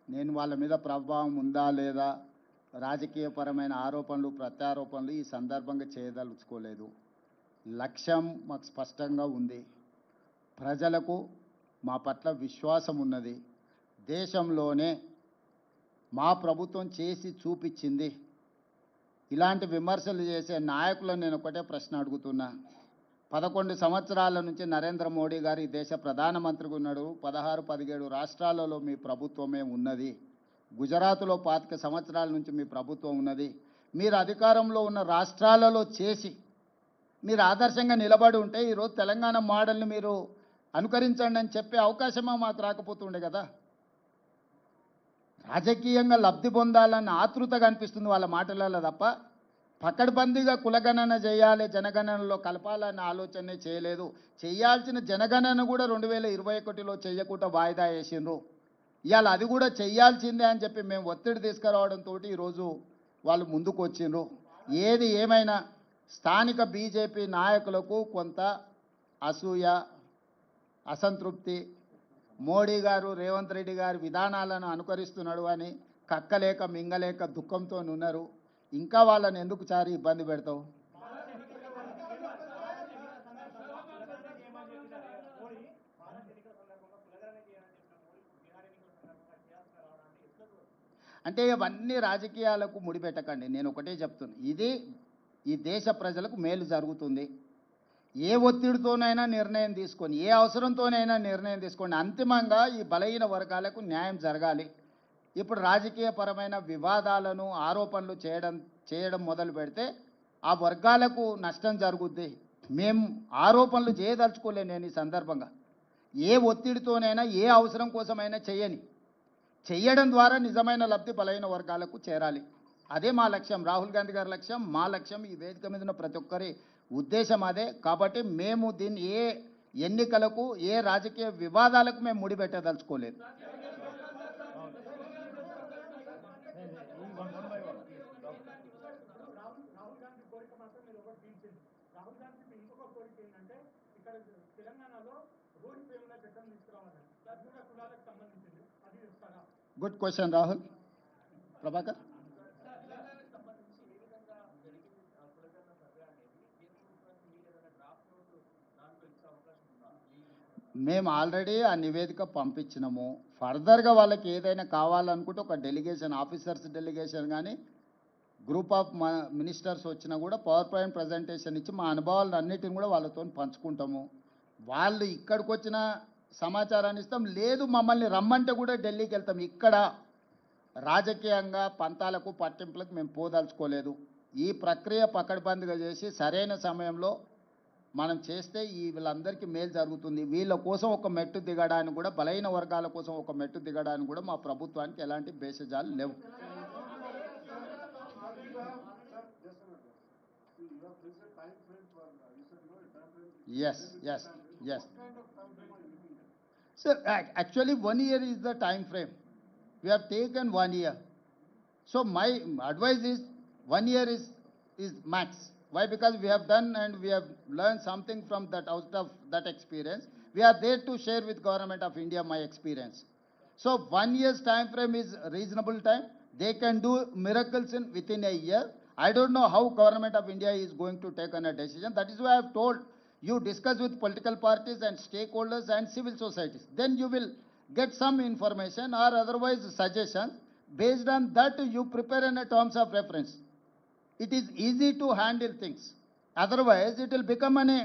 నేను వాళ్ళ మీద ప్రభావం ఉందా లేదా, రాజకీయపరమైన ఆరోపణలు ప్రత్యారోపణలు ఈ సందర్భంగా చేయదలుచుకోలేదు. లక్ష్యం మాకు స్పష్టంగా ఉంది. ప్రజలకు మా పట్ల విశ్వాసం ఉన్నది. దేశంలోనే మా ప్రభుత్వం చేసి చూపించింది. ఇలాంటి విమర్శలు చేసే నాయకులను నేను ఒకటే ప్రశ్న అడుగుతున్నా. 11 సంవత్సరాల నుంచి నరేంద్ర మోడీ గారు ఈ దేశ ప్రధానమంత్రిగా ఉన్నాడు. 16-17 రాష్ట్రాలలో మీ ప్రభుత్వమే ఉన్నది. గుజరాత్లో 25 సంవత్సరాల నుంచి మీ ప్రభుత్వం ఉన్నది. మీరు అధికారంలో ఉన్న రాష్ట్రాలలో చేసి మీరు ఆదర్శంగా నిలబడి ఉంటే ఈరోజు తెలంగాణ మోడల్ని మీరు అనుకరించండి అని చెప్పే అవకాశమా మాకు రాకపోతుండే కదా. రాజకీయంగా లబ్ధి పొందాలన్న ఆతృతగా అనిపిస్తుంది వాళ్ళ మాటలలో తప్ప పకడ్బందీగా కులగణన చేయాలి, జనగణనలో కలపాలన్న ఆలోచనే చేయలేదు. చేయాల్సిన జనగణన కూడా 2021లో చేయకుండా వాయిదా వేసిండ్రు. ఇవాళ అది కూడా చేయాల్సిందే అని చెప్పి మేము ఒత్తిడి తీసుకురావడంతో ఈరోజు వాళ్ళు ముందుకు వచ్చిండ్రు. ఏది ఏమైనా స్థానిక బీజేపీ నాయకులకు కొంత అసూయ, అసంతృప్తి, మోడీ గారు రేవంత్ రెడ్డి గారి విధానాలను అనుకరిస్తున్నాడు అని కక్కలేక మింగలేక దుఃఖంతో ఉన్నారు. ఇంకా వాళ్ళని ఎందుకు చారి ఇబ్బంది పెడతావు? అంటే ఇవన్నీ రాజకీయాలకు ముడిపెట్టకండి. నేను ఒకటే చెప్తున్నా, ఇది ఈ దేశ ప్రజలకు మేలు జరుగుతుంది. ఏ ఒత్తిడితోనైనా నిర్ణయం తీసుకొని, ఏ అవసరంతోనైనా నిర్ణయం తీసుకోండి. అంతిమంగా ఈ బలహీన వర్గాలకు న్యాయం జరగాలి. ఇప్పుడు రాజకీయపరమైన వివాదాలను ఆరోపణలు చేయడం మొదలు పెడితే ఆ వర్గాలకు నష్టం జరుగుద్ది. మేము ఆరోపణలు చేయదలుచుకోలే. నేను ఈ సందర్భంగా ఏ ఒత్తిడితోనైనా ఏ అవసరం కోసమైనా చేయడం ద్వారా నిజమైన లబ్ధి బలహీన వర్గాలకు చేరాలి. అదే మా లక్ష్యం, రాహుల్ గాంధీ గారి లక్ష్యం, మా లక్ష్యం, ఈ వేదిక మీద ఉన్న ప్రతి ఒక్కరి ఉద్దేశం అదే. కాబట్టి మేము దీన్ని ఏ ఎన్నికలకు ఏ రాజకీయ వివాదాలకు మేము ముడిపెట్టదలుచుకోలేదు. Good question Rahul. ప్రభాకర్, మేము ఆల్రెడీ ఆ నివేదిక పంపించినాము. ఫర్దర్గా వాళ్ళకి ఏదైనా కావాలనుకుంటే ఒక డెలిగేషన్, ఆఫీసర్స్ డెలిగేషన్ కానీ గ్రూప్ ఆఫ్ మినిస్టర్స్ వచ్చినా కూడా పవర్ పాయింట్ ప్రజెంటేషన్ ఇచ్చి మా అనుభవాలను అన్నిటిని కూడా వాళ్ళతో పంచుకుంటాము. వాళ్ళు ఇక్కడికి వచ్చిన సమాచారాన్ని ఇస్తాం, లేదు మమ్మల్ని రమ్మంటే కూడా ఢిల్లీకి వెళ్తాం. ఇక్కడ రాజకీయంగా పంతాలకు పట్టింపులకు మేము పోదలుచుకోలేదు. ఈ ప్రక్రియ పకడ్బందీగా చేసి సరైన సమయంలో మనం చేస్తే వీళ్ళందరికీ మేలు జరుగుతుంది. వీళ్ళ కోసం ఒక మెట్టు దిగడానికి కూడా, బలహీన వర్గాల కోసం ఒక మెట్టు దిగడానికి కూడా మా ప్రభుత్వానికి ఎలాంటి భేషజాలు లేవు. Yes. Sir, actually 1 year is the time frame. We have taken 1 year. So my advice is 1 year is max. Why? Because we have done and we have learned something from that, out of that experience. We are there to share with Government of India my experience. So 1 year's time frame is reasonable time. They can do miracles within a year. I don't know how Government of India is going to take on a decision. That is why I have told you, discuss with political parties and stakeholders and civil societies. Then you will get some information or otherwise suggestions. Based on that, you prepare in a terms of reference. It is easy to handle things. Otherwise, it will become a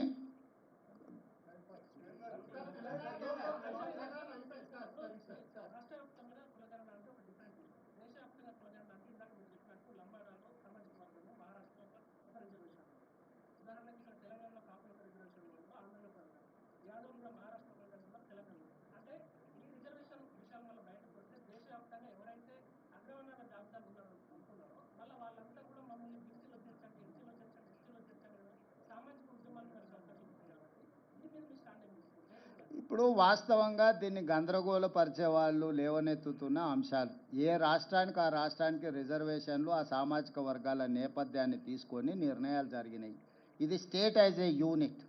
ఇప్పుడు వాస్తవంగా దీన్ని గందరగోళపరిచే వాళ్ళు లేవనెత్తుతున్న అంశాలు, ఏ రాష్ట్రానికి ఆ రాష్ట్రానికి రిజర్వేషన్లు, ఆ సామాజిక వర్గాల నేపథ్యాన్ని తీసుకొని నిర్ణయాలు జరిగినాయి. ఇది స్టేట్ యాజ్ ఏ యూనిట్.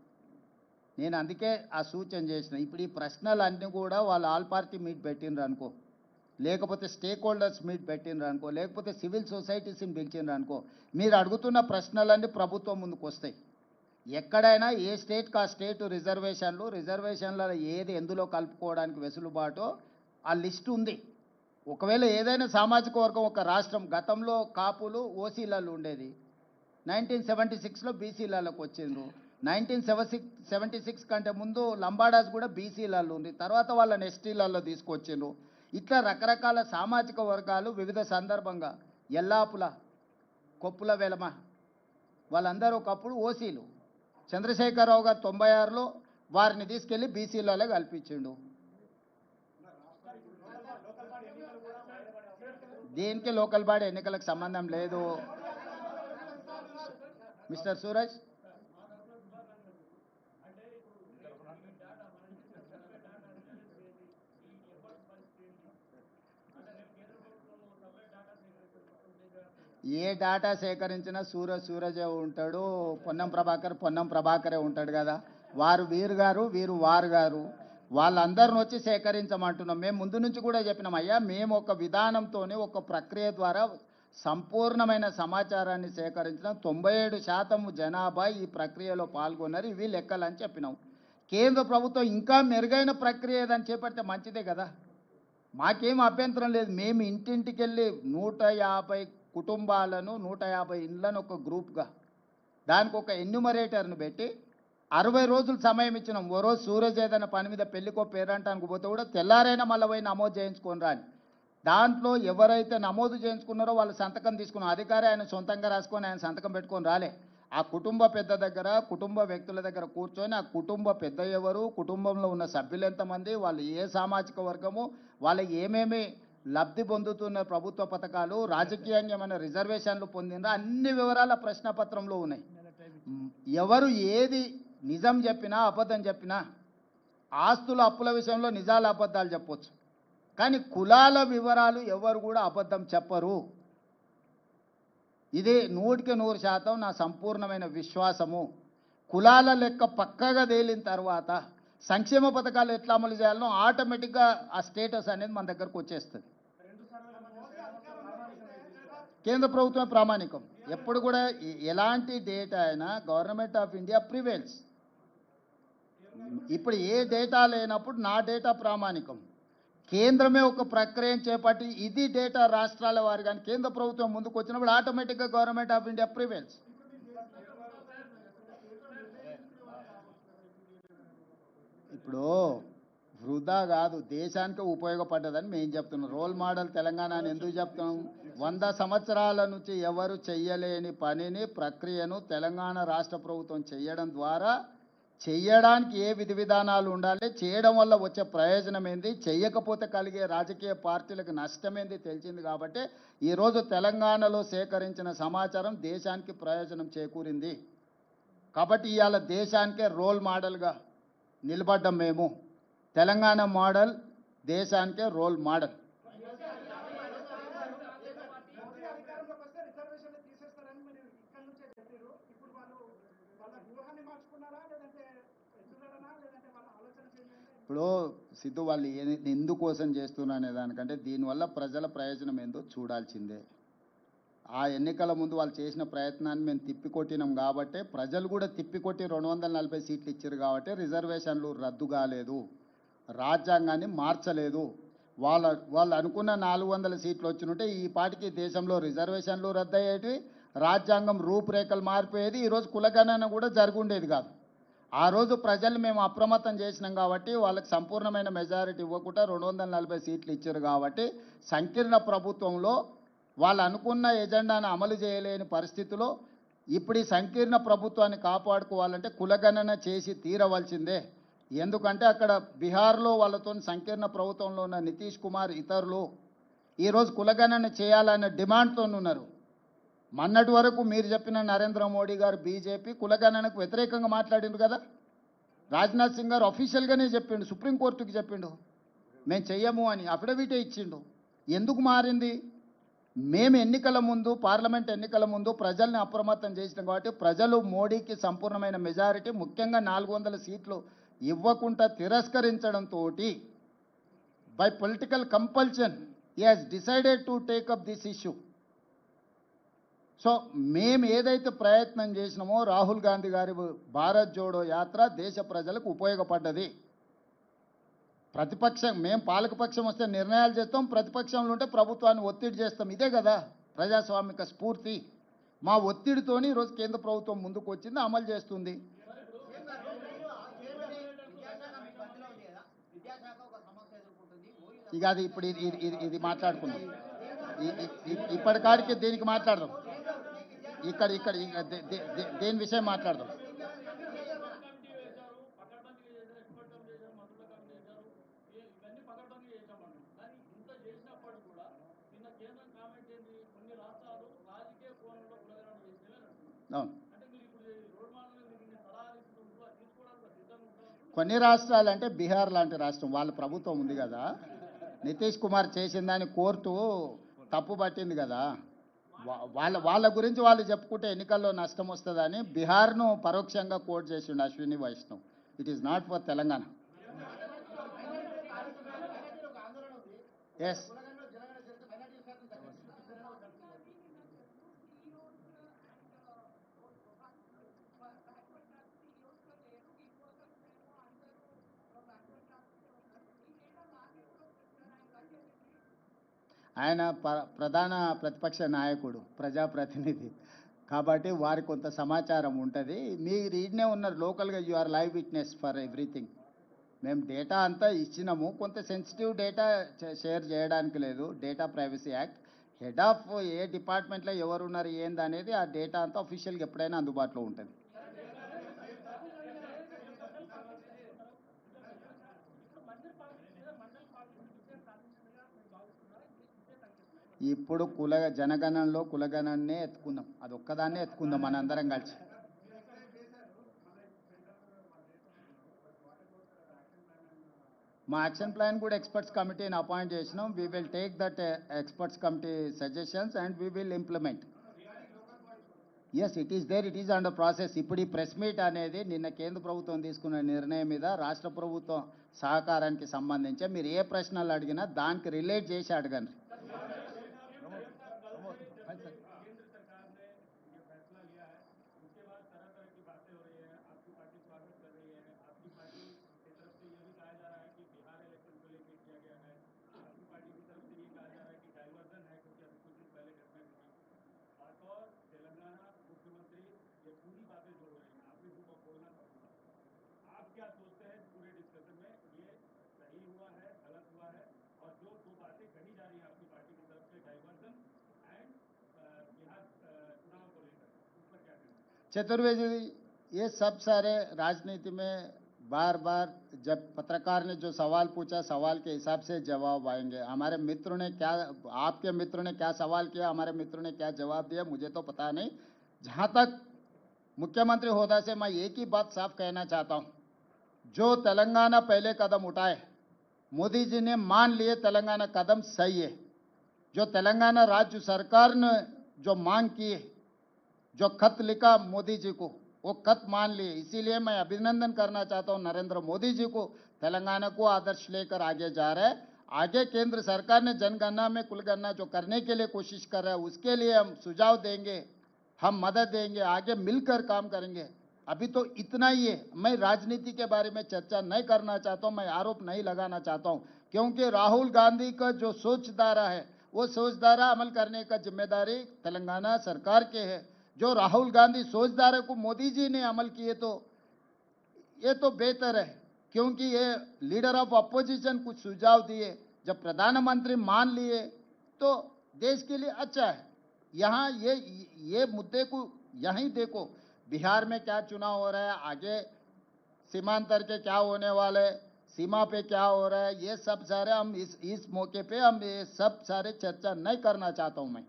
నేను అందుకే ఆ సూచన చేసిన. ఇప్పుడు ఈ ప్రశ్నలన్నీ కూడా వాళ్ళు ఆల్ పార్టీ మీట్ పెట్టిండ్రు అనుకో, లేకపోతే స్టేక్ హోల్డర్స్ మీట్ పెట్టినరు అనుకో, లేకపోతే సివిల్ సొసైటీస్ని పిలిచినారు అనుకో, మీరు అడుగుతున్న ప్రశ్నలన్నీ ప్రభుత్వం ముందుకు వస్తాయి. ఎక్కడైనా ఏ స్టేట్కి ఆ స్టేట్ రిజర్వేషన్లలో ఏది ఎందులో కలుపుకోవడానికి వెసులుబాటో ఆ లిస్ట్ ఉంది. ఒకవేళ ఏదైనా సామాజిక వర్గం ఒక రాష్ట్రం, గతంలో కాపులు ఓసీలలో ఉండేది, 1976లో బీసీలలోకి వచ్చిండ్రు, 1976 కంటే ముందు లంబాడాస్ కూడా బీసీలలో ఉంది, తర్వాత వాళ్ళని ఎస్టీలలో తీసుకొచ్చిండ్రు. ఇట్లా రకరకాల సామాజిక వర్గాలు వివిధ సందర్భంగా ఎల్లాపుల, కొప్పుల వెలమ వాళ్ళందరూ ఒకప్పుడు ఓసీలు. చంద్రశేఖరరావు గారు 96లో వారిని తీసుకెళ్లి బీసీలలో కల్పించిండు. దీనికి లోకల్ బాడీ ఎన్నికలకు సంబంధం లేదు మిస్టర్ సూరజ్. ఏ డేటా సేకరించినా సూరజే ఉంటాడు, పొన్నం ప్రభాకరే ఉంటాడు కదా. వారు వీరు గారు, వీరు వారు గారు, వాళ్ళందరిని వచ్చి సేకరించమంటున్నాం. మేము ముందు నుంచి కూడా చెప్పినాం, అయ్యా మేము ఒక విధానంతోనే ఒక ప్రక్రియ ద్వారా సంపూర్ణమైన సమాచారాన్ని సేకరించడం, 97% జనాభా ఈ ప్రక్రియలో పాల్గొన్నారు, ఇవి లెక్కలని చెప్పినాం. కేంద్ర ప్రభుత్వం ఇంకా మెరుగైన ప్రక్రియ ఏదని చేపడితే మంచిదే కదా, మాకేం అభ్యంతరం లేదు. మేము ఇంటింటికి వెళ్ళి 150 కుటుంబాలను, 150 ఇండ్లను ఒక గ్రూప్గా, దానికి ఒక ఎన్యూమరేటర్ను పెట్టి 60 రోజులు సమయం ఇచ్చినాం. ఓ రోజు సూరజ్ ఏదైనా పని మీద పెళ్ళికో పేరంటానికి పోతే కూడా తెల్లారైనా మళ్ళీ పోయి నమోదు చేయించుకొని రాని. దాంట్లో ఎవరైతే నమోదు చేయించుకున్నారో వాళ్ళు సంతకం తీసుకున్నాం. అధికారి ఆయన సొంతంగా రాసుకొని ఆయన సంతకం పెట్టుకొని రాలే. ఆ కుటుంబ పెద్ద దగ్గర, కుటుంబ వ్యక్తుల దగ్గర కూర్చొని ఆ కుటుంబ పెద్ద ఎవరు, కుటుంబంలో ఉన్న సభ్యులు ఎంతమంది, వాళ్ళు ఏ సామాజిక వర్గము, వాళ్ళకి ఏమేమి లబ్ధి పొందుతున్న ప్రభుత్వ పథకాలు, రాజకీయంగా ఏమైనా రిజర్వేషన్లు పొందినరా, అన్ని వివరాల ప్రశ్నపత్రంలో ఉన్నాయి. ఎవరు ఏది నిజం చెప్పినా అబద్ధం చెప్పినా, ఆస్తుల అప్పుల విషయంలో నిజాలు అబద్ధాలు చెప్పొచ్చు, కానీ కులాల వివరాలు ఎవరు కూడా అబద్ధం చెప్పరు. ఇది 100% నా సంపూర్ణమైన విశ్వాసము. కులాల లెక్క పక్కగా తేలిన తర్వాత సంక్షేమ పథకాలు ఎట్లా అమలు చేయాలనో ఆటోమేటిక్గా ఆ స్టేటస్ అనేది మన దగ్గరకు వచ్చేస్తుంది. కేంద్ర ప్రభుత్వం ప్రామాణికం. ఎప్పుడు కూడా ఎలాంటి డేటా అయినా గవర్నమెంట్ ఆఫ్ ఇండియా ప్రివేల్స్. ఇప్పుడు ఏ డేటా లేనప్పుడు నా డేటా ప్రామాణికం. కేంద్రమే ఒక ప్రక్రియను చేపట్టి ఇది డేటా రాష్ట్రాల వారి, కానీ కేంద్ర ప్రభుత్వం ముందుకు వచ్చినప్పుడు ఆటోమేటిక్గా గవర్నమెంట్ ఆఫ్ ఇండియా ప్రివేల్స్. ఇప్పుడు వృధా కాదు, దేశానికి ఉపయోగపడ్డదని మేము చెప్తున్నాం. రోల్ మోడల్ తెలంగాణ అని ఎందుకు చెప్తున్నాం? 100 సంవత్సరాల నుంచి ఎవరు చెయ్యలేని పనిని, ప్రక్రియను తెలంగాణ రాష్ట్ర ప్రభుత్వం చేయడం ద్వారా చెయ్యడానికి ఏ విధి విధానాలు ఉండాలి, చేయడం వల్ల వచ్చే ప్రయోజనం ఏంది, చెయ్యకపోతే కలిగే రాజకీయ పార్టీలకు నష్టమేంది తెలిసింది. కాబట్టి ఈరోజు తెలంగాణలో సేకరించిన సమాచారం దేశానికి ప్రయోజనం చేకూరింది. కాబట్టి ఇవాళ దేశానికే రోల్ మోడల్గా నిలబడ్డం మేము. తెలంగాణ మోడల్ దేశానికే రోల్ మోడల్. ఇప్పుడు సిద్ధు వాళ్ళు ఎందుకోసం చేస్తున్నా అనే దానికంటే దీనివల్ల ప్రజల ప్రయోజనం ఏందో చూడాల్సిందే. ఆ ఎన్నికల ముందు వాళ్ళు చేసిన ప్రయత్నాన్ని మేము తిప్పికొట్టినాం కాబట్టి, ప్రజలు కూడా తిప్పికొట్టి 240 సీట్లు ఇచ్చారు కాబట్టి రిజర్వేషన్లు రద్దు కాలేదు, రాజ్యాంగాన్ని మార్చలేదు. వాళ్ళు అనుకున్న 400 సీట్లు వచ్చినుంటే ఈ పాటికి దేశంలో రిజర్వేషన్లు రద్దయ్యేటివి, రాజ్యాంగం రూపురేఖలు మారిపోయేది, ఈరోజు కులగణన కూడా జరుగుండేది కాదు. ఆ రోజు ప్రజలు మేము అప్రమత్తం చేసినాం కాబట్టి వాళ్ళకి సంపూర్ణమైన మెజారిటీ ఇవ్వకుండా 240 సీట్లు ఇచ్చారు కాబట్టి సంకీర్ణ ప్రభుత్వంలో వాళ్ళు అనుకున్న ఎజెండాను అమలు చేయలేని పరిస్థితిలో ఇప్పుడు ఈ సంకీర్ణ ప్రభుత్వాన్ని కాపాడుకోవాలంటే కులగణన చేసి తీరవలసిందే. ఎందుకంటే అక్కడ బీహార్లో వాళ్ళతో సంకీర్ణ ప్రభుత్వంలో ఉన్న నితీష్ కుమార్ ఇతరులు ఈరోజు కులగణన చేయాలనే డిమాండ్తో ఉన్నారు. మొన్నటి వరకు మీరు చెప్పిన నరేంద్ర మోడీ గారు బీజేపీ కులగణనకు వ్యతిరేకంగా మాట్లాడిండు కదా. రాజ్నాథ్ సింగ్ గారు అఫీషియల్గానే చెప్పిండు, సుప్రీంకోర్టుకి చెప్పిండు మేము చెయ్యము అని, అఫిడవిటే ఇచ్చిండు. ఎందుకు మారింది? మేము ఎన్నికల ముందు, పార్లమెంట్ ఎన్నికల ముందు ప్రజల్ని అప్రమత్తం చేసినాం కాబట్టి ప్రజలు మోడీకి సంపూర్ణమైన మెజారిటీ, ముఖ్యంగా 400 సీట్లు ఇవ్వకుండా తిరస్కరించడంతో by political compulsion he has decided to take up this issue. So మేము ఏదైతే ప్రయత్నం చేసినామో రాహుల్ గాంధీ గారి భారత్ జోడో యాత్ర దేశ ప్రజలకు ఉపయోగపడ్డది. ప్రతిపక్షం, మేము పాలకపక్షం వస్తే నిర్ణయాలు చేస్తాం, ప్రతిపక్షంలో ఉంటే ప్రభుత్వాన్ని ఒత్తిడి చేస్తాం. ఇదే కదా ప్రజాస్వామిక స్ఫూర్తి. మా ఒత్తిడితోని ఈరోజు కేంద్ర ప్రభుత్వం ముందుకు వచ్చింది, అమలు చేస్తుంది. ఇక అది ఇప్పుడు ఇది మాట్లాడుకున్నాం. ఇప్పటికాడికి దీనికి మాట్లాడదాం. ఇక్కడ ఇక్కడ దేని విషయం మాట్లాడదాం. అవును, కొన్ని రాష్ట్రాలు అంటే బీహార్ లాంటి రాష్ట్రం, వాళ్ళ ప్రభుత్వం ఉంది కదా, నితీష్ కుమార్ చేసిన దాన్ని కోర్టు తప్పు పట్టింది కదా, వాళ్ళ గురించి వాళ్ళు చెప్పుకుంటే ఎన్నికల్లో నష్టం వస్తుందని బీహార్ను పరోక్షంగా కోర్టు చేసిండు Ashwini Vaishnaw. It is not for Telangana. Yes, ఆయన ప్రధాన ప్రతిపక్ష నాయకుడు, ప్రజాప్రతినిధి కాబట్టి వారికి కొంత సమాచారం ఉంటుంది. మీరు ఈడనే ఉన్నారు లోకల్గా, you are live witness for everything. మేము డేటా అంతా ఇచ్చినాము, కొంత సెన్సిటివ్ డేటా షేర్ చేయడానికి లేదు. Data privacy act, head of ఏ డిపార్ట్మెంట్లో ఎవరు ఉన్నారు ఏంది అనేది ఆ డేటా అంతా అఫీషియల్గా ఎప్పుడైనా అందుబాటులో ఉంటుంది. ఇప్పుడు జనగణనలో కులగణనే ఎత్తుకుందాం, అది ఒక్కదాన్నే ఎత్తుకుందాం మనందరం కలిసి. మా యాక్షన్ ప్లాన్ కూడా ఎక్స్పర్ట్స్ కమిటీని అపాయింట్ చేసినాం. We will take that experts committee suggestions and we will implement. Yes, it is there, it is under process. ఇప్పుడు ఈ ప్రెస్ మీట్ అనేది నిన్న కేంద్ర ప్రభుత్వం తీసుకున్న నిర్ణయం మీద రాష్ట్ర ప్రభుత్వం సహకారానికి సంబంధించి మీరు ఏ ప్రశ్నలు అడిగినా దానికి రిలేట్ చేసి అడగండి. चतुर्वेदी, ये सब सारे राजनीति में बार बार जब पत्रकार ने जो सवाल पूछा, सवाल के हिसाब से जवाब आएंगे. हमारे मित्रों ने क्या, आपके मित्रों ने क्या सवाल किया, हमारे मित्रों ने क्या जवाब दिया, मुझे तो पता नहीं. जहाँ तक मुख्यमंत्री होदा से मैं एक ही बात साफ कहना चाहता हूँ, जो तेलंगाना पहले कदम उठाए, मोदी जी ने मान लिए तेलंगाना कदम सही है. जो तेलंगाना राज्य सरकार ने जो मांग की है, जो खत लिखा मोदी जी को, वो खत मान लिए. इसीलिए मैं अभिनंदन करना चाहता हूं नरेंद्र मोदी जी को. तेलंगाना को आदर्श लेकर आगे जा रहा है. आगे केंद्र सरकार ने जनगणना में कुलगणना जो करने के लिए कोशिश कर रहा है, उसके लिए हम सुझाव देंगे, हम मदद देंगे, आगे मिलकर काम करेंगे. अभी तो इतना ही है. मैं राजनीति के बारे में चर्चा नहीं करना चाहता हूं, मैं आरोप नहीं लगाना चाहता हूं, क्योंकि राहुल गांधी का जो सोचधारा है, वो सोचधारा अमल करने का जिम्मेदारी तेलंगाना सरकार के है. जो राहुल गांधी सोचधारा को मोदी जी ने अमल किए तो ये तो बेहतर है, क्योंकि ये लीडर ऑफ अपोजिशन कुछ सुझाव दिए, जब प्रधानमंत्री मान लिए तो देश के लिए अच्छा है. यहाँ ये मुद्दे को यहीं देखो, बिहार में क्या चुनाव हो रहा है, आगे सीमांतर के क्या होने वाले, सीमा पे क्या हो रहा है, ये सब सारे हम इस मौके पे हम ये सब सारे चर्चा नहीं करना चाहता हूं मैं.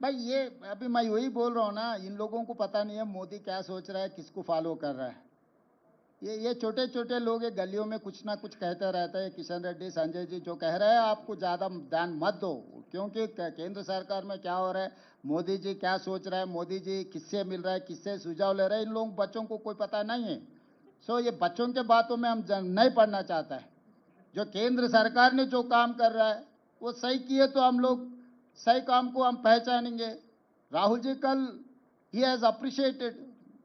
भाई ये अभी मैं वही बोल रहा हूँ ना, इन लोगों को पता नहीं है मोदी क्या सोच रहा है, किसको फॉलो कर रहा है। ये छोटे छोटे लोग ये गलियों में कुछ ना कुछ कहते रहते हैं। किशन रेड्डी, संजय जी जो कह रहे हैं आपको ज़्यादा ध्यान मत दो, क्योंकि केंद्र सरकार में क्या हो रहा है, मोदी जी क्या सोच रहा है, मोदी जी किससे मिल रहा है, किससे सुझाव ले रहे हैं, इन लोग बच्चों को कोई पता नहीं है। सो ये बच्चों के बातों में हम नहीं पढ़ना चाहता है। जो केंद्र सरकार ने जो काम कर रहा है वो सही किए तो हम लोग सही काम को हम पहचानेंगे। राहुल जी कल he has appreciated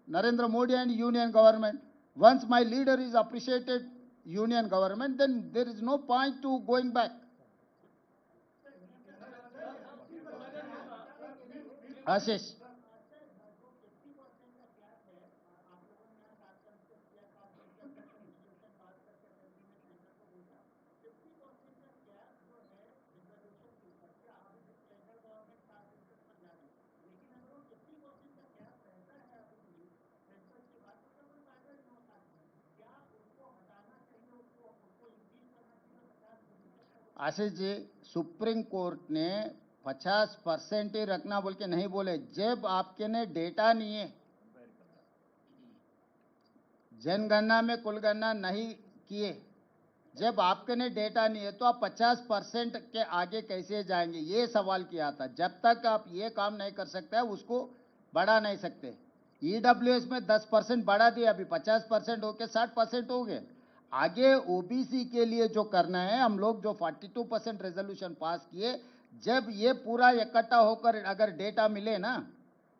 Narendra Modi and union government. Once my leader is appreciated union government, then there is no point to going back. Ashish. Ashish ji, Supreme Court ने 50% ही रखना बोल के नहीं बोले। जब आपके ने डेटा नहीं है, जनगणना में कुलगणना नहीं किए, जब आपके ने डेटा नहीं है तो आप 50% के आगे कैसे जाएंगे, ये सवाल किया था। जब तक आप ये काम नहीं कर सकते उसको बढ़ा नहीं सकते। ईडब्ल्यूएस में 10% बढ़ा दिया, अभी 50% होके 60% हो गए। आगे ओबीसी के लिए जो करना है, हम लोग जो 42% रेजोल्यूशन पास किए, जब ये पूरा इकट्ठा होकर अगर डेटा मिले ना,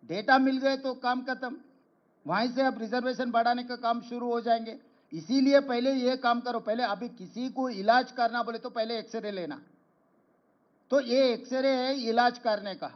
डेटा मिल गए तो काम खत्म। वहीं से अब रिजर्वेशन बढ़ाने का काम शुरू हो जाएंगे। इसीलिए पहले ये काम करो। पहले अभी किसी को इलाज करना बोले तो पहले एक्सरे लेना, तो ये एक्सरे है इलाज करने का।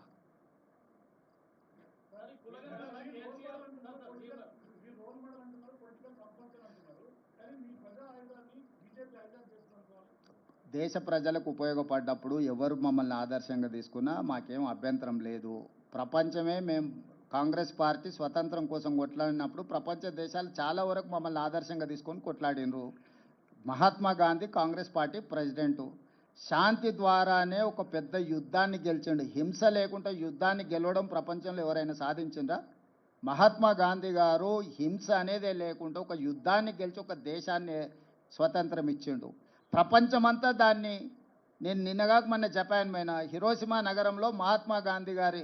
దేశ ప్రజలకు ఉపయోగపడ్డప్పుడు ఎవరు మమ్మల్ని ఆదర్శంగా తీసుకున్నా మాకేం అభ్యంతరం లేదు. ప్రపంచమే మేము కాంగ్రెస్ పార్టీ స్వతంత్రం కోసం కొట్లాడినప్పుడు ప్రపంచ దేశాలు చాలా వరకు మమ్మల్ని ఆదర్శంగా తీసుకొని కొట్లాడినరు. Mahatma Gandhi Congress party president. శాంతి ద్వారానే ఒక పెద్ద యుద్ధాన్ని గెలిచిండు. హింస లేకుండా యుద్ధాన్ని గెలవడం ప్రపంచంలో ఎవరైనా సాధించిండ్రా? మహాత్మా గాంధీ గారు హింస అనేదే లేకుండా ఒక యుద్ధాన్ని గెలిచి ఒక దేశాన్ని స్వతంత్రం ఇచ్చిండు. ప్రపంచమంతా దాన్ని, నేను నిన్నగా మొన్న జపాన్ పోయిన, హిరోషిమా నగరంలో మహాత్మా గాంధీ గారి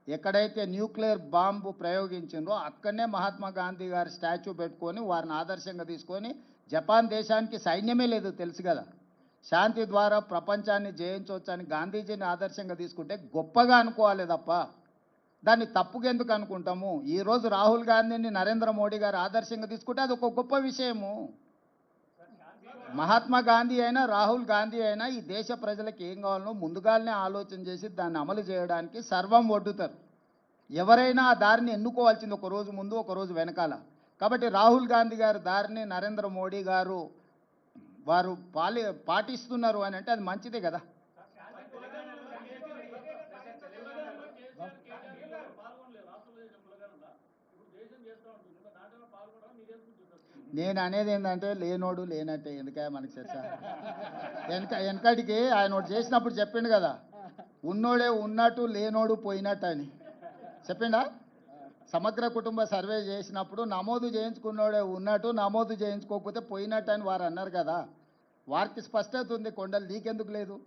ఎక్కడైతే న్యూక్లియర్ బాంబు ప్రయోగించిందో అక్కడనే మహాత్మా గాంధీ గారి స్టాచ్యూ పెట్టుకొని వారిని ఆదర్శంగా తీసుకొని, జపాన్ దేశానికి సైన్యమే లేదు తెలుసు కదా, శాంతి ద్వారా ప్రపంచాన్ని జయించవచ్చని గాంధీజీని ఆదర్శంగా తీసుకుంటే గొప్పగా అనుకోవాలి తప్ప దాన్ని తప్పుగా ఎందుకు అనుకుంటాము? ఈరోజు రాహుల్ గాంధీని నరేంద్ర మోడీ గారు ఆదర్శంగా తీసుకుంటే అది ఒక గొప్ప విషయము. మహాత్మా గాంధీ అయినా రాహుల్ గాంధీ అయినా ఈ దేశ ప్రజలకు ఏం కావాలనో ముందుగానే ఆలోచన చేసి దాన్ని అమలు చేయడానికి సర్వం ఒడ్డుతారు. ఎవరైనా ఆ దారిని ఎన్నుకోవాల్సింది ఒక రోజు ముందు, ఒక రోజు వెనకాల. కాబట్టి రాహుల్ గాంధీ గారి దారిని నరేంద్ర మోడీ గారు వారు పాటిస్తున్నారు అని అంటే అది మంచిదే కదా. నేను అనేది ఏంటంటే లేనోడు లేనట్టే, ఎందుకే మనకి చర్చ. వెనకటికి ఆయన ఒకటి చేసినప్పుడు చెప్పిండు కదా, ఉన్నోడే ఉన్నట్టు లేనోడు పోయినట్టు అని చెప్పిండా. సమగ్ర కుటుంబ సర్వే చేసినప్పుడు నమోదు చేయించుకున్నోడే ఉన్నట్టు, నమోదు చేయించుకోకపోతే పోయినట్టు అని వారు అన్నారు కదా. వారికి స్పష్టత ఉంది, కొండలు నీకెందుకు లేదు?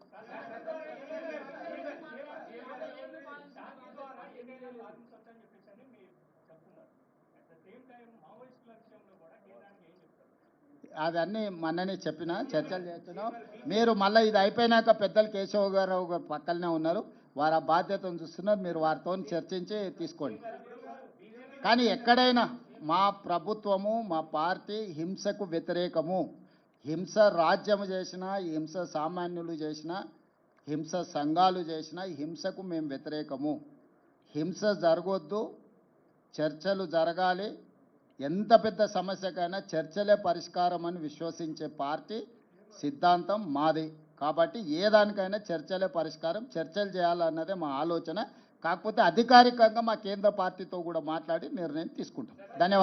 అవన్నీ మొన్ననే చెప్పిన, చర్చలు చేస్తున్నాం. మీరు మళ్ళీ ఇది అయిపోయినాక పెద్దలు కేశవ్ గారు పక్కనే ఉన్నారు, వారు ఆ బాధ్యతను చూస్తున్నారు, మీరు వారితో చర్చించి తీసుకోండి. కానీ ఎక్కడైనా మా ప్రభుత్వము, మా పార్టీ హింసకు వ్యతిరేకము. హింస రాజ్యము చేసినా, హింస సామాన్యులు చేసినా, హింస సంఘాలు చేసినా హింసకు మేము వ్యతిరేకము. హింస జరగొద్దు, చర్చలు జరగాలి. ఎంత పెద్ద సమస్యకైనా చర్చలే పరిష్కారం అని విశ్వసించే పార్టీ సిద్ధాంతం మాది. కాబట్టి ఏ దానికైనా చర్చలే పరిష్కారం, చర్చలు చేయాలన్నదే మా ఆలోచన. కాకపోతే అధికారికంగా మా కేంద్ర పార్టీతో కూడా మాట్లాడి నిర్ణయం తీసుకుంటాం. ధన్యవాదాలు.